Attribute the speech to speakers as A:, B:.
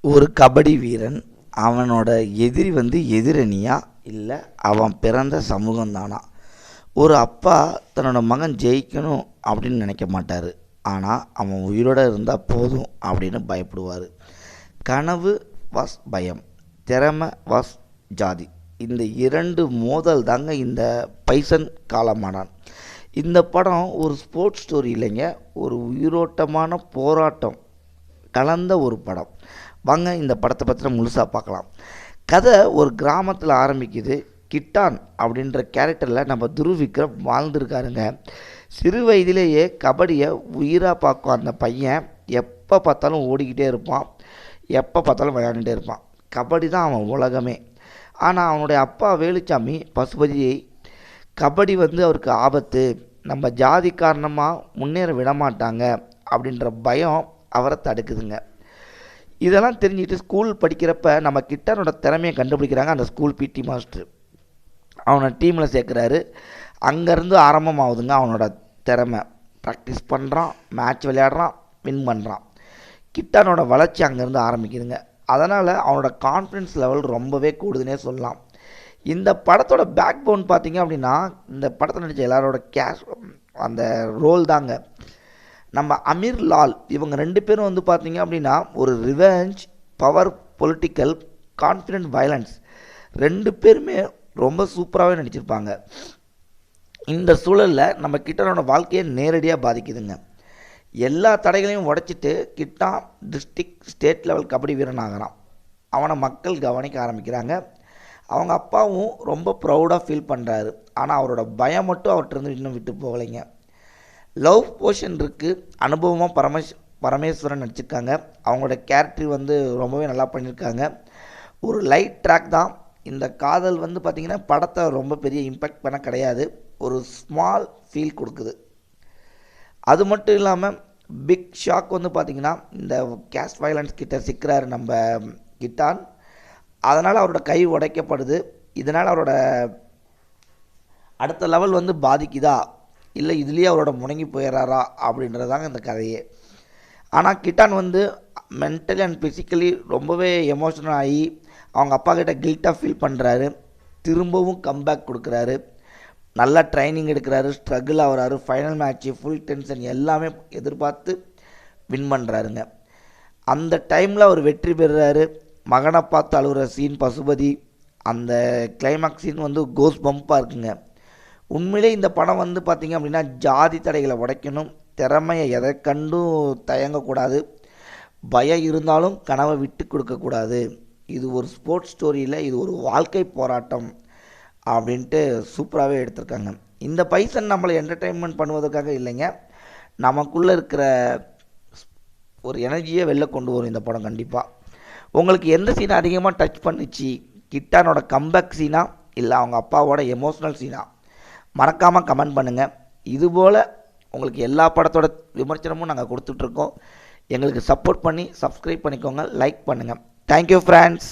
A: ஒரு கபடி வீரன் அவனோட எதிரி எதிரணியா இல்லை அவன் பிறந்த சமூகம் தானா? ஒரு அப்பா தன்னோட மகன் ஜெயிக்கணும் அப்படின்னு நினைக்க மாட்டார். ஆனால் அவன் உயிரோடு இருந்தால் போதும் அப்படின்னு பயப்படுவார். கனவு வாஸ் பயம், திறமை வாஸ் ஜாதி. இந்த இரண்டு மோதல் தாங்க இந்த பைசன் காலமானான். இந்த படம் ஒரு ஸ்போர்ட்ஸ் ஸ்டோரி இல்லைங்க, ஒரு உயிரோட்டமான போராட்டம் கலந்த ஒரு படம். வாங்க இந்த படத்தை பற்றி முழுசாக பார்க்கலாம். கதை ஒரு கிராமத்தில் ஆரம்பிக்குது. கிட்டான் அப்படின்ற கேரக்டரில் நம்ம துருவ் விக்ரம் வாழ்ந்துருக்காருங்க. சிறு வயதிலேயே கபடியை உயிராக பார்க்கும் அந்த பையன். எப்போ பார்த்தாலும் ஓடிக்கிட்டே இருப்பான், எப்போ பார்த்தாலும் விளையாண்டுட்டே இருப்பான். கபடி தான் அவன் உலகமே. ஆனால் அவனுடைய அப்பா வேலுச்சாமி பசுபதியை கபடி அவருக்கு ஆபத்து, நம்ம ஜாதி காரணமாக முன்னேற விடமாட்டாங்க அப்படின்ற பயம் அவரை தடுக்குதுங்க. இதெல்லாம் தெரிஞ்சுக்கிட்டு ஸ்கூல் படிக்கிறப்ப நம்ம கிட்டானோட திறமையை கண்டுபிடிக்கிறாங்க அந்த ஸ்கூல் பிடி மாஸ்டர். அவனை டீமில் சேர்க்குறாரு. அங்கேருந்து ஆரம்பமாகுதுங்க அவனோட திறமை. ப்ராக்டிஸ் பண்ணுறான், மேட்ச் விளையாடுறான், வின் பண்ணுறான். கிட்டானோட வளர்ச்சி அங்கேருந்து ஆரம்பிக்குதுங்க. அதனால் அவனோட கான்ஃபிடன்ஸ் லெவல் ரொம்பவே கூடுதுன்னே சொல்லலாம். இந்த படத்தோட பேக் போன் பார்த்திங்க அப்படின்னா, இந்த படத்தில் நடித்த எல்லாரோட அந்த ரோல் தாங்க. நம்ம அமீர் லால் இவங்க ரெண்டு பேரும் பார்த்திங்க அப்படின்னா ஒரு revenge, power, political, confident, violence ரெண்டு பேருமே ரொம்ப சூப்பராகவே நடிச்சிருப்பாங்க. இந்த சூழலில் நம்ம கிட்டானோட வாழ்க்கையை நேரடியாக பாதிக்குதுங்க. எல்லா தடைகளையும் உடைச்சிட்டு கிட்டான் டிஸ்ட்ரிக்ட், ஸ்டேட் லெவல் கபடி வீரன் ஆகிறான். அவனை மக்கள் கவனிக்க ஆரம்பிக்கிறாங்க. அவங்க அப்பாவும் ரொம்ப ப்ரௌடாக ஃபீல் பண்ணுறாரு. ஆனால் அவரோட பயம் மட்டும் அவர்கிட்ட இன்னும் விட்டு போகலைங்க. லவ் போர்ஷன் இருக்குது. அனுபவமாக பரமேஸ்வரன் நடிச்சிருக்காங்க. அவங்களோட கேரக்டர் ரொம்பவே நல்லா பண்ணியிருக்காங்க. ஒரு லைட் ட்ராக் தான். இந்த காதல் பார்த்திங்கன்னா படத்தை ரொம்ப பெரிய இம்பேக்ட் பண்ண கிடையாது, ஒரு ஸ்மால் ஃபீல் கொடுக்குது. அது மட்டும் இல்லாமல் பிக் ஷாக் பார்த்திங்கன்னா இந்த கேஸ்ட் வயலன்ஸ் கிட்ட சிக்கிறாரு நம்ம கிட்டான். அதனால் அவரோட கை உடைக்கப்படுது. இதனால் அவரோட அடுத்த லெவல் பாதிக்குதா இல்லை இதுலேயே அவரோட முடங்கி போயிடுறாரா அப்படின்றதாங்க இந்த கதையே. ஆனால் கிட்டான் மென்டலி அண்ட் ஃபிசிக்கலி ரொம்பவே எமோஷனல் ஆகி அவங்க அப்பா கிட்ட கில்ட்டாக ஃபீல் பண்ணுறாரு. திரும்பவும் கம்பேக் கொடுக்குறாரு. நல்லா ட்ரைனிங் எடுக்கிறாரு, ஸ்ட்ரகிள் ஆகிறாரு. ஃபைனல் மேட்ச்சு ஃபுல் டென்ஷன் எல்லாமே எதிர்பார்த்து வின் பண்ணுறாருங்க. அந்த டைமில் அவர் வெற்றி பெறுறாரு. மகனை பார்த்து அழுகிற சீன் பசுபதி, அந்த கிளைமாக்ஸ் சீன் கோஸ் பம்பாக இருக்குங்க. உண்மையிலே இந்த படம் பார்த்திங்க அப்படின்னா ஜாதி தடைகளை உடைக்கணும், திறமையை எதை கண்டும் தயங்கக்கூடாது, பயம் இருந்தாலும் கனவை விட்டு கொடுக்கக்கூடாது. இது ஒரு ஸ்போர்ட்ஸ் ஸ்டோரியில் இது ஒரு வாழ்க்கை போராட்டம் அப்படின்ட்டு சூப்பராகவே எடுத்திருக்காங்க. இந்த பைசன் நம்மளை என்டர்டெயின்மெண்ட் பண்ணுவதற்காக இல்லைங்க, நமக்குள்ளே இருக்கிற ஒரு எனர்ஜியை வெளில கொண்டு வரும் இந்த படம் கண்டிப்பாக. உங்களுக்கு எந்த சீனை அதிகமாக டச் பண்ணிச்சு? கிட்டானோட கம்பேக் சீனா இல்லை அவங்க அப்பாவோட எமோஷ்னல் சீனா? மறக்காமல் கமெண்ட் பண்ணுங்கள். இதுபோல் உங்களுக்கு எல்லா படத்தோட விமர்சனமும் நாங்கள் கொடுத்துட்ருக்கோம். எங்களுக்கு சப்போர்ட் பண்ணி சப்ஸ்கிரைப் பண்ணிக்கோங்க, லைக் பண்ணுங்கள். Thank you friends.